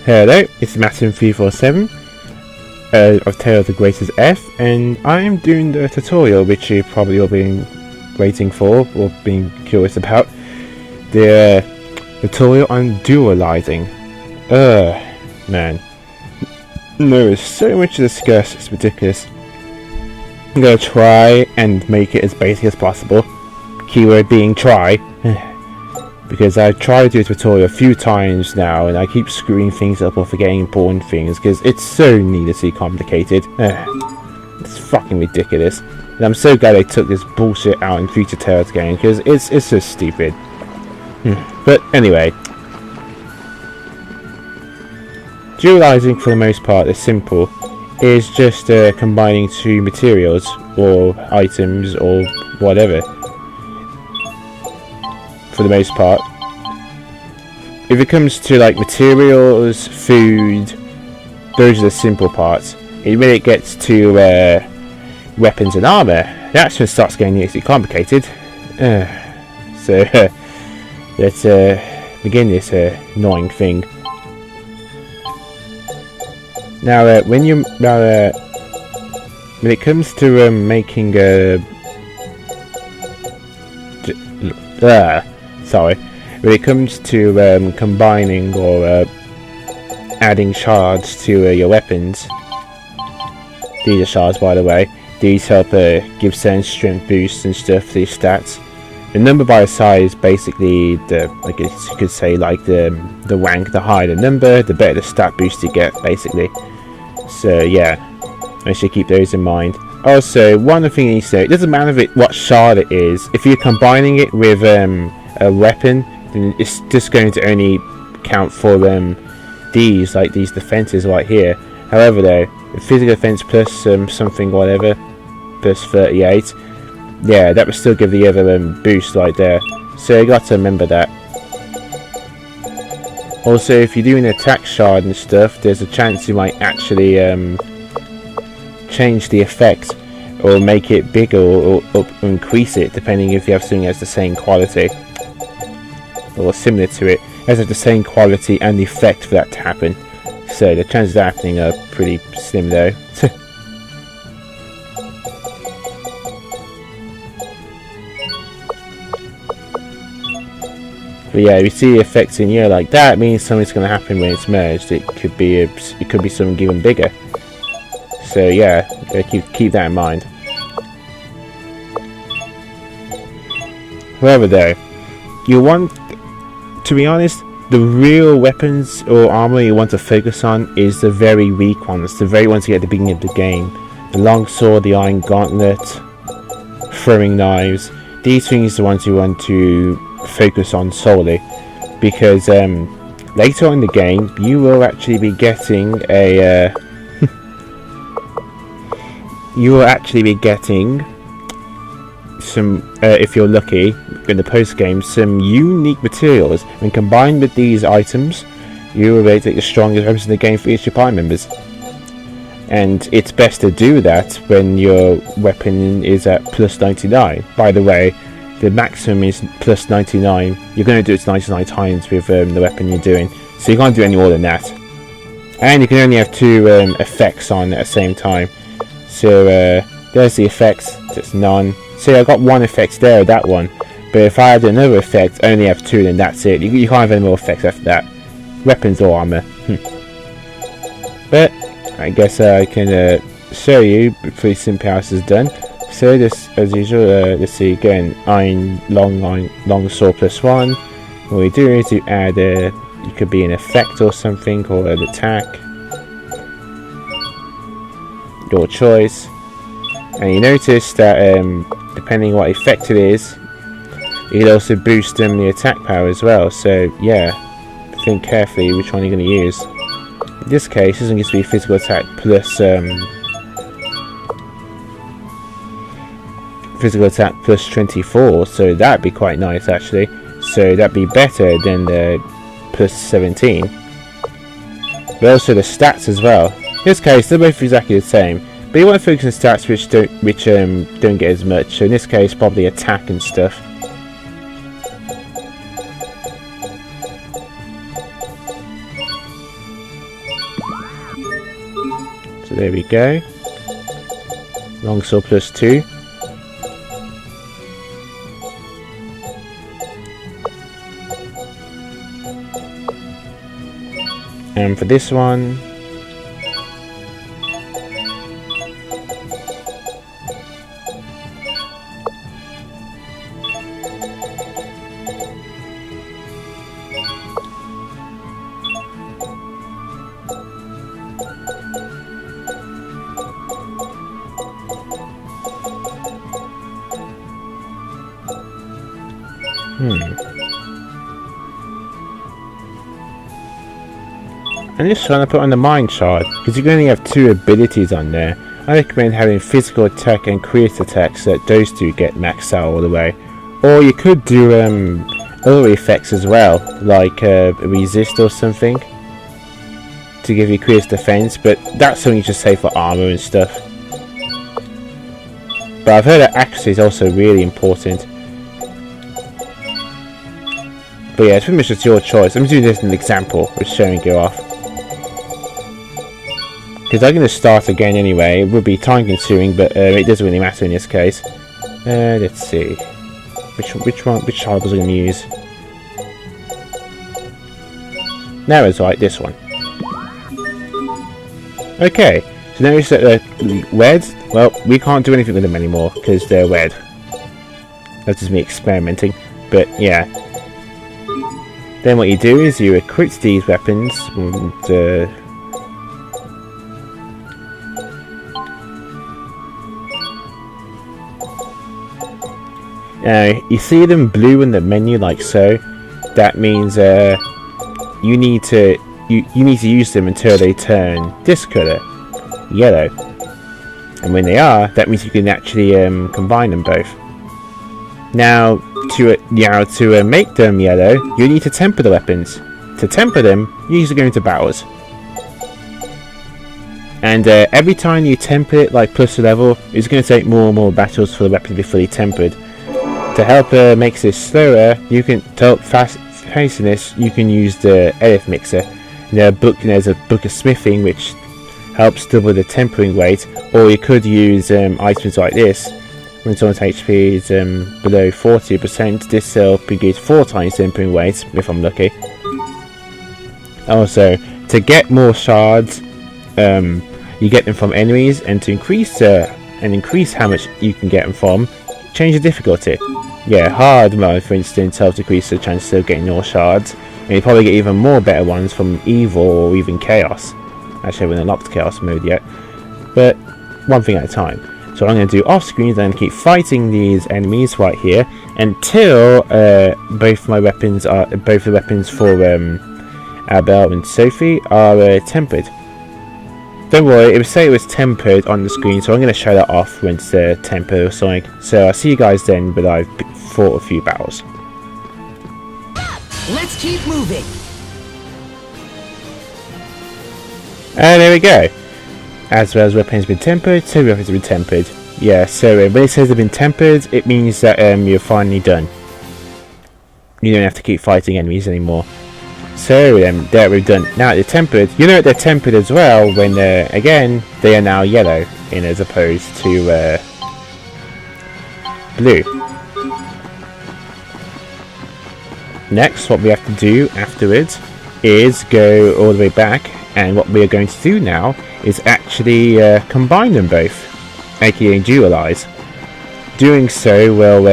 Hello, it's Matin347 of Tale of the Greatest F, and I am doing the tutorial which you've probably all been waiting for or being curious about. The tutorial on dualizing. Man. There's so much to discuss, it's ridiculous. I'm gonna try and make it as basic as possible. Keyword being try. Because I've tried to do a tutorial a few times now and I keep screwing things up or forgetting important things because it's so needlessly complicated. It's fucking ridiculous. And I'm so glad they took this bullshit out in future Tales games because it's just stupid. But anyway. Dualizing for the most part is simple. It's just combining two materials or items or whatever. For the most part. If it comes to like materials, food, those are the simple parts. When it gets to weapons and armor, that's when it starts getting nearly complicated. So let's begin this annoying thing. Now, when it comes to making when it comes to combining or adding shards to your weapons, these are shards by the way, these help give certain strength boosts and stuff to these stats. The number by the size, basically, I guess you could say like the rank, the higher the number, the better the stat boost you get, basically. So yeah, I should keep those in mind. Also, one other thing you need to say, it doesn't matter what shard it is, if you're combining it with a weapon, then it's just going to only count for these defenses right here. However though, the physical defense plus something whatever, plus 38, yeah, that would still give the other boost right there. So you got to remember that. Also, if you're doing an attack shard and stuff, there's a chance you might actually change the effect or make it bigger or increase it, depending if you have something that's the same quality or similar to it, has the same quality and effect for that to happen. So the chances of that happening are pretty slim though. But yeah, if you see the effects in here like that, it means something's going to happen when it's merged. It could be something even bigger. So yeah, keep that in mind. However though, you want, to be honest, the real weapons or armor you want to focus on is the very weak ones, the very ones you get at the beginning of the game. The longsword, the iron gauntlet, throwing knives. These things are the ones you want to focus on solely, because later on in the game you will actually be getting a some, if you're lucky, in the post game, some unique materials. When combined with these items, you will be able to take the strongest weapons in the game for each of your party members. And it's best to do that when your weapon is at plus 99. By the way, the maximum is plus 99. You're going to do it 99 times with the weapon you're doing, so you can't do any more than that. And you can only have two effects on at the same time. So there's the effects, that's none. See, I got one effect there, that one. But if I had another effect, only have two, then that's it. You can't have any more effects after that. Weapons or armor. But I guess I can show you pretty simply how this is done. So this, as usual, let's see again, long sword plus 1. What we do is you add it could be an effect or something, or an attack. Your choice. And you notice that depending what effect it is, you can also boost the attack power as well. So yeah, think carefully which one you're going to use. In this case, this is going to be physical attack plus physical attack plus 24, so that'd be quite nice actually. So that'd be better than the plus 17. But also the stats as well. In this case, they're both exactly the same. But you want to focus on stats which don't get as much. So in this case, probably attack and stuff. there we go. Longsword +2. And for this one, I'm just trying to put on the mind shard, because you can only have 2 abilities on there. I recommend having physical attack and crit attack so that those 2 get maxed out all the way. Or you could do other effects as well, like resist or something, to give you crit defense, but that's something you should save for armor and stuff. But I've heard that accuracy is also really important. But yeah, it's pretty much just your choice. I'm doing this as an example of showing you off. Because I'm going to start again anyway. It would be time consuming, but it doesn't really matter in this case. Let's see. Which child was I going to use? Now it's right, this one. Okay, so notice that they're wed. Well, we can't do anything with them anymore because they're wed. That's just me experimenting, but yeah. Then what you do is you equip these weapons and you see them blue in the menu like so. That means you need to use them until they turn this colour, yellow. And when they are, that means you can actually combine them both. Now to make them yellow, you need to temper the weapons. To temper them, you usually go into battles. And every time you temper it, like plus the level, it's going to take more and more battles for the weapon to be fully tempered. To help make this slower, you can help fast pacing this. You can use the eleth mixer. There's a book of smithing which helps double the tempering weight, or you could use items like this. When someone's HP is below 40%, this will produce 4 times tempering weight if I'm lucky. Also, to get more shards, you get them from enemies, and to increase how much you can get them from, change the difficulty. Yeah, hard mode for instance helps decrease the chances of getting more shards, and you probably get even more better ones from evil or even chaos. Actually, I haven't unlocked chaos mode yet, but one thing at a time. So what I'm going to do off screen is I'm going to keep fighting these enemies right here until both the weapons for Abel and Sophie are tempered. Don't worry, it would say it was tempered on the screen, so I'm going to show that off once they're tempered or something. So I'll see you guys then, but I've fought a few battles. Let's keep moving. And there we go. As well as weapons have been tempered, so weapons have been tempered. Yeah, so when it says they've been tempered, it means that you're finally done. You don't have to keep fighting enemies anymore. So there we're done. Now they're tempered. You know that they're tempered as well when again they are now yellow as opposed to blue. Next, what we have to do afterwards is go all the way back, and what we are going to do now is actually combine them both, aka dualize. Doing so will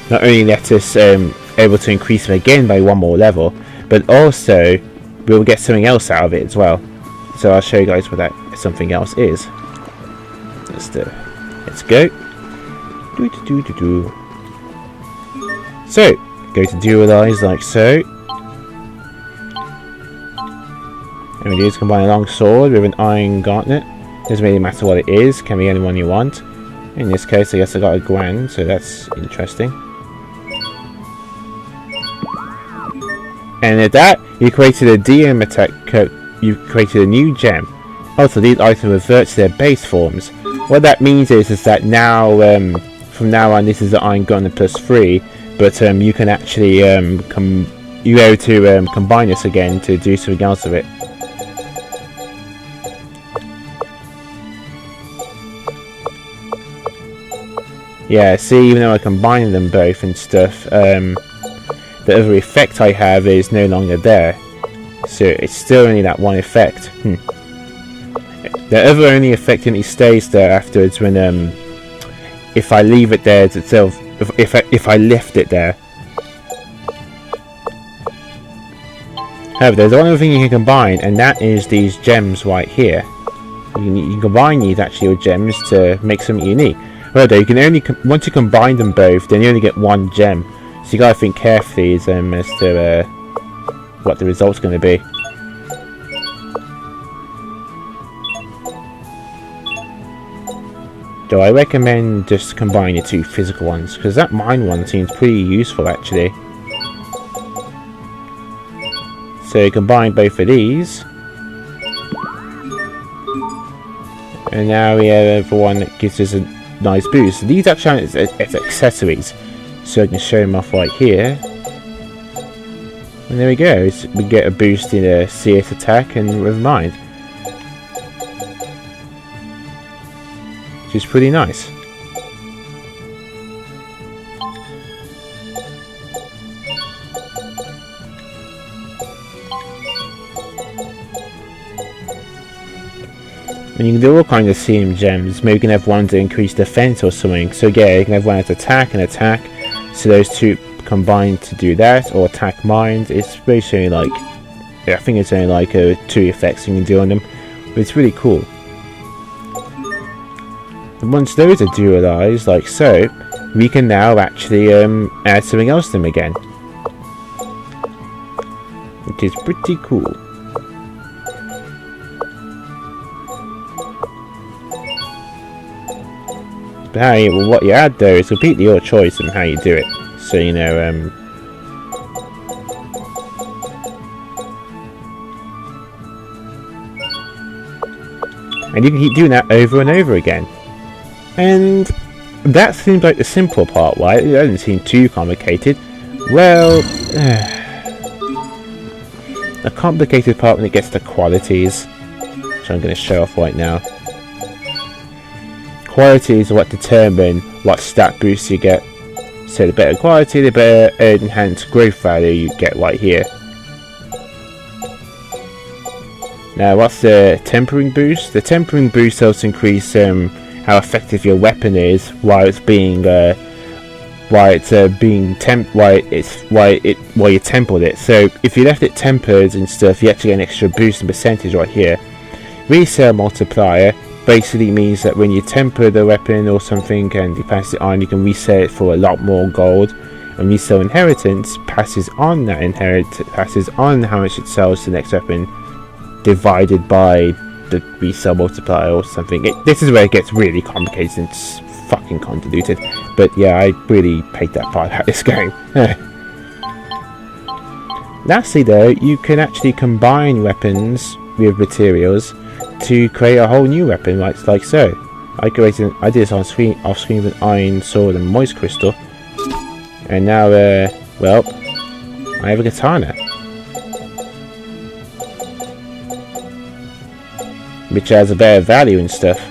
not only let us able to increase them again by 1 more level, but also we'll get something else out of it as well. So I'll show you guys what that something else is. Let's go. So go to dualize like so. And we do is combine a long sword with an iron gauntlet. Doesn't really matter what it is, can be any one you want. In this case I guess I got a grand, so that's interesting. And at that, you created a DM attack code. You created a new gem. Also, these items revert to their base forms. What that means is that now, from now on, this is the Iron Gun +3. But you can actually you're able to combine this again to do something else with it. Yeah, see, even though I combine them both and stuff, the other effect I have is no longer there. So it's still only that one effect. The other only effect only stays there afterwards when if I leave it there itself, if I lift it there. However, there's one other thing you can combine, and that is these gems right here. You can combine these actually with gems to make something unique. However, you can only once you combine them both, then you only get one gem. So you gotta think carefully as to what the result's going to be. So I recommend just combining the two physical ones, because that mine one seems pretty useful actually. So combine both of these. And now we have one that gives us a nice boost. These actually are as accessories. So I can show them off right here. And there we go. We get a boost in a CS attack and with mind. Which is pretty nice. And you can do all kinds of CM gems. Maybe you can have one to increase defense or something. So yeah, you can have one as attack and attack. So those two combine to do that, or attack mind. It's basically like, I think it's only like 2 effects you can do on them. But it's really cool. And once those are dualized, like so, we can now actually add something else to them again. Which is pretty cool. But what you add though is completely your choice on how you do it. So you know, and you can keep doing that over and over again. And that seems like the simple part, right? It doesn't seem too complicated. Well, the complicated part when it gets to qualities, which I'm going to show off right now. Qualities are what determine what stat boosts you get. So the better quality, the better enhanced growth value you get right here. Now what's the tempering boost? The tempering boost helps increase how effective your weapon is while you tempered it. So if you left it tempered and stuff, you actually get an extra boost in percentage right here. Resale multiplier basically means that when you temper the weapon or something and you pass it on, you can resell it for a lot more gold. And resale inheritance passes on how much it sells to the next weapon, divided by the resale multiplier or something. This is where it gets really complicated and it's fucking convoluted. But yeah, I really hate that part about this game. Lastly though, you can actually combine weapons with materials to create a whole new weapon, like so. I did this off screen with an iron sword and moist crystal, and now well, I have a katana, which has a better value and stuff.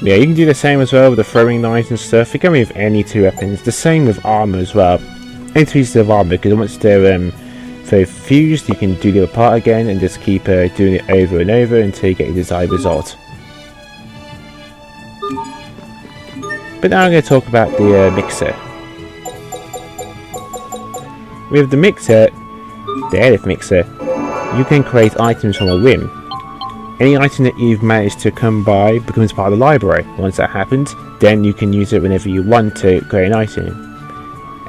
Yeah, you can do the same as well with the throwing knives and stuff. You can with any two weapons. The same with armor as well. Any two pieces of armor, because once they're fused, you can do the other part again and just keep doing it over and over until you get your desired result. But now I'm going to talk about the mixer. With the mixer, the eleth mixer, you can create items from a whim. Any item that you've managed to come by becomes part of the library. Once that happens, then you can use it whenever you want to create an item.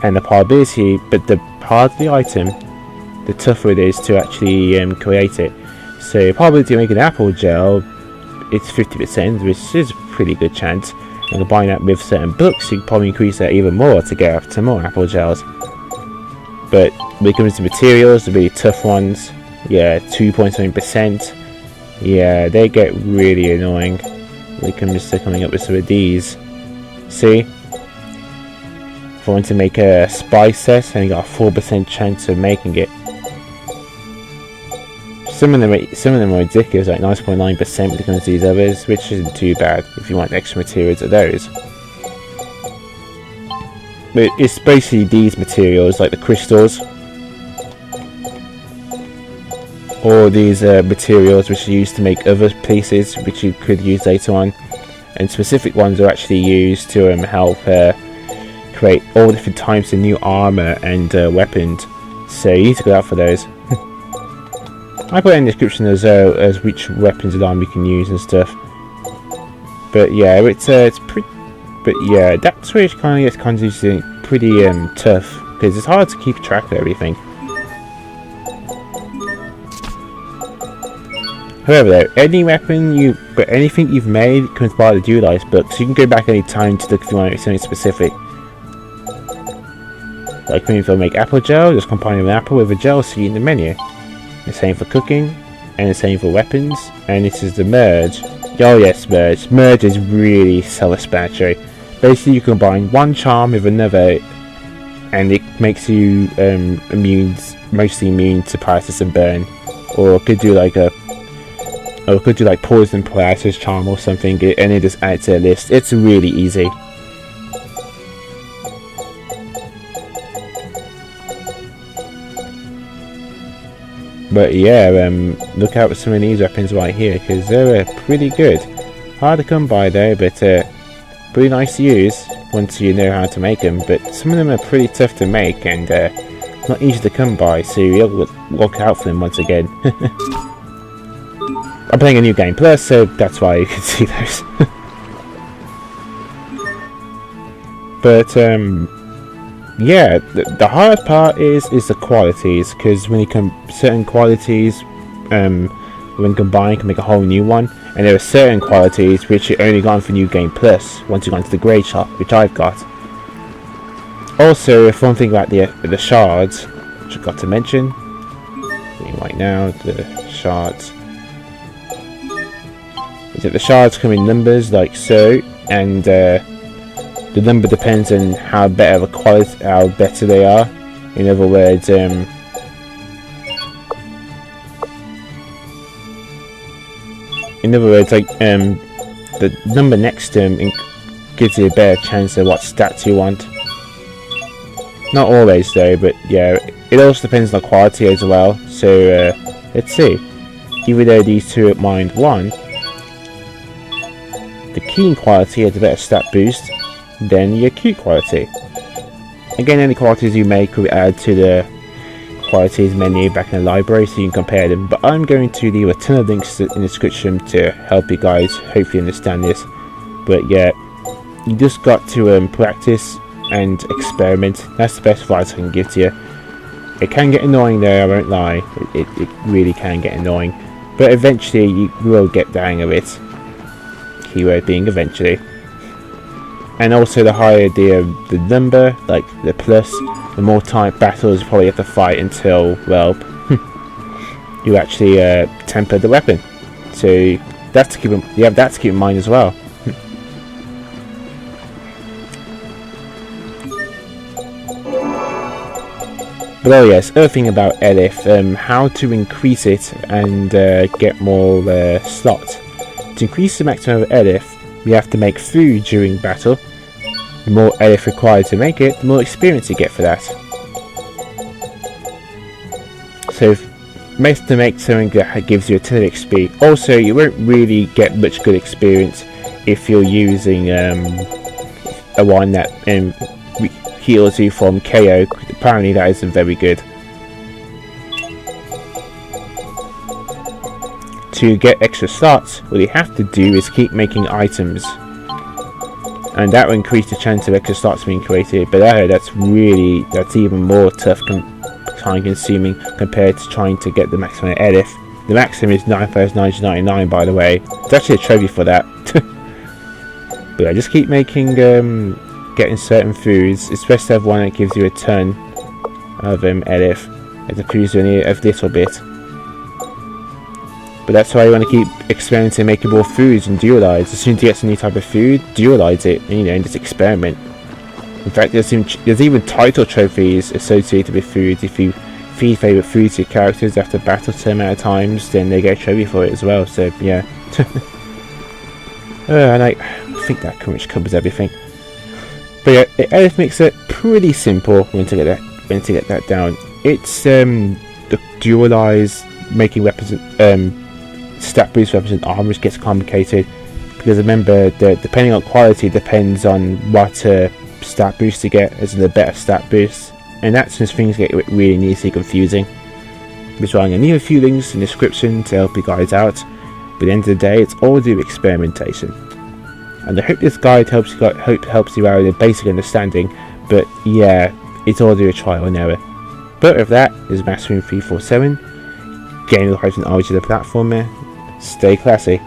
And the probability, but the harder the item, the tougher it is to actually create it. So the probability to make an apple gel, it's 50%, which is a pretty good chance. And combine that with certain books, you can probably increase that even more to get up to more apple gels. But when it comes to materials, the really tough ones, yeah, 2.7%. Yeah, they get really annoying when it comes to coming up with some of these. See? If I want to make a spice set, I only got a 4% chance of making it. Some of them are ridiculous, like 9.9% when it comes to these others, which isn't too bad if you want extra materials of those. But it's basically these materials, like the crystals, or these materials which are used to make other pieces which you could use later on, and specific ones are actually used to help create all different types of new armor and weapons, so you need to go out for those. I put in the description as which weapons and armor you can use and stuff. But yeah, it's pretty. But yeah, that's where it kind of gets pretty tough, because it's hard to keep track of everything. However, though, anything you've made comes by the Dualize book, so you can go back any time to look if you want something specific. Like if I make apple gel, just combine an apple with a gel seed in the menu. The same for cooking, and the same for weapons, and this is the merge. Oh yes, merge. Merge is really self-explanatory. Basically, you combine one charm with another, and it makes you mostly immune to paralysis and burn. Or it could do like poison paralysis charm or something, and it just adds to a list. It's really easy. But yeah, look out for some of these weapons right here, because they're pretty good. Hard to come by though, but pretty nice to use once you know how to make them. But some of them are pretty tough to make and not easy to come by, so you'll look out for them once again. I'm playing a new game plus, so that's why you can see those. But yeah, the hard part is the qualities, because when you certain qualities when combined can make a whole new one, and there are certain qualities which are only gone for New Game Plus once you've gone to the grade shop, which I've got. Also, if one thing about the shards, which I've got to mention right now, the shards, is that the shards come in numbers like so, and the number depends on how better they are. In other words, like the number next to them gives you a better chance of what stats you want. Not always though, but yeah, it also depends on the quality as well. So let's see. Even though these two are mined 1, the keen quality has a better stat boost than your acute quality. Again, any qualities you make will add to the qualities menu back in the library, so you can compare them, but I'm going to leave a ton of links in the description to help you guys hopefully understand this. But yeah, you just got to practice and experiment. That's the best advice I can give to you. It can get annoying though, I won't lie, it really can get annoying, but eventually you will get the hang of it. Keyword being eventually. And also, the higher the number, like the plus, the more time battles you probably have to fight until, well, you actually temper the weapon. So that's to keep that to keep in mind as well. But oh yes, other thing about eleth, how to increase it and get more slots. To increase the maximum of eleth, we have to make food during battle. The more eleth required to make it, the more experience you get for that. So, to make something that gives you a ton of XP. Also, you won't really get much good experience if you're using a one that heals you from KO. Apparently, that isn't very good. To get extra slots, what you have to do is keep making items, and that will increase the chance of extra slots being created. But that's even more tough, time consuming compared to trying to get the maximum eleth. The maximum is 9,999, by the way. It's actually a trophy for that. But I just keep making, getting certain foods, especially have one that gives you a ton of eleth, as opposed to only a little bit. But that's why you want to keep experimenting, making more foods and dualize. As soon as you get some new type of food, dualize it, and just experiment. In fact, there's even title trophies associated with food. If you feed favourite food to your characters after battle a certain amount of times, then they get a trophy for it as well, so yeah. And I think that pretty much covers everything. But yeah, the eleth makes it pretty simple when to get that down. It's the dualize, making weapons, stat boost weapons and armors gets complicated, because remember that depending on quality depends on what stat boost to get, as in the better stat boost, and that's when things get really neatly confusing. Which is why I'm going to leave a few links in the description to help you guys out. But at the end of the day, it's all due experimentation. And I hope this guide helps you out with a basic understanding, but yeah, it's all due trial and error. But with that, this is Maxroom347, getting the hyphen origin of the platform there. Stay classy.